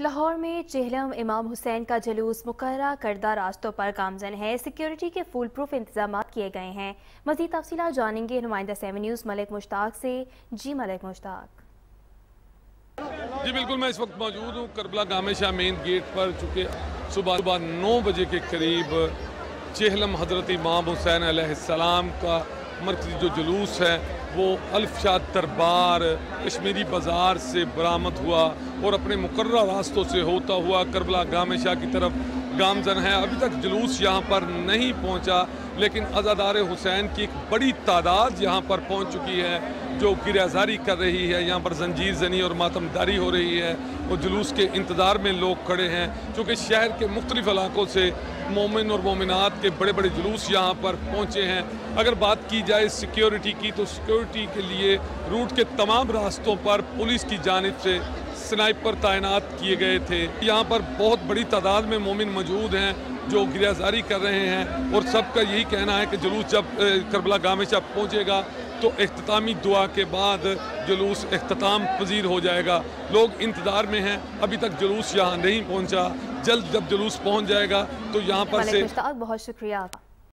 लाहौर में चेहलम इमाम हुसैन का जुलूस मुकर्रर करदा रास्तों पर गामजन है। सिक्योरिटी के फुल प्रूफ इंतजाम किए गए हैं। मज़ीद तफसीलात जानेंगे नुमाइंदा 7 न्यूज़ मलिक मुश्ताक से। जी मलिक मुश्ताक। जी बिल्कुल, मैं इस वक्त मौजूद हूँ करबला गामेशा मेन गेट पर। चूँकि सुबह 9 बजे के करीब चेहलम हज़रत इमाम हुसैन अलैहिस्सलाम का मरकज़ी जो जुलूस है वो अल्फशाद दरबार कश्मीरी बाज़ार से बरामद हुआ और अपने मुकर्रर रास्तों से होता हुआ करबला गामेशा की तरफ गामजन है। अभी तक जुलूस यहाँ पर नहीं पहुँचा, लेकिन अज़ादार हुसैन की एक बड़ी तादाद यहाँ पर पहुँच चुकी है जो गिरज़ारी कर रही है। यहाँ पर जंजीर जनी और मातमदारी हो रही है और जुलूस के इंतज़ार में लोग खड़े हैं। चूँकि शहर के मुख्तलिफ़ इलाकों से मोमिन और मोमिनात के बड़े बड़े जुलूस यहाँ पर पहुँचे हैं। अगर बात की जाए सिक्योरिटी की, तो सिक्योरिटी के लिए रूट के तमाम रास्तों पर पुलिस की जानिब से स्नाइपर तैनात किए गए थे। यहाँ पर बहुत बड़ी तादाद में मोमिन मौजूद हैं जो गिरज़ारी कर रहे हैं और सबका यही कहना है कि जुलूस जब करबला गामेशा पहुँचेगा तो इख्तितामी दुआ के बाद जुलूस इख्तिताम पजीर हो जाएगा। लोग इंतज़ार में हैं, अभी तक जुलूस यहाँ नहीं पहुँचा। जल्द जब जुलूस पहुँच जाएगा तो यहाँ पर से बहुत शुक्रिया।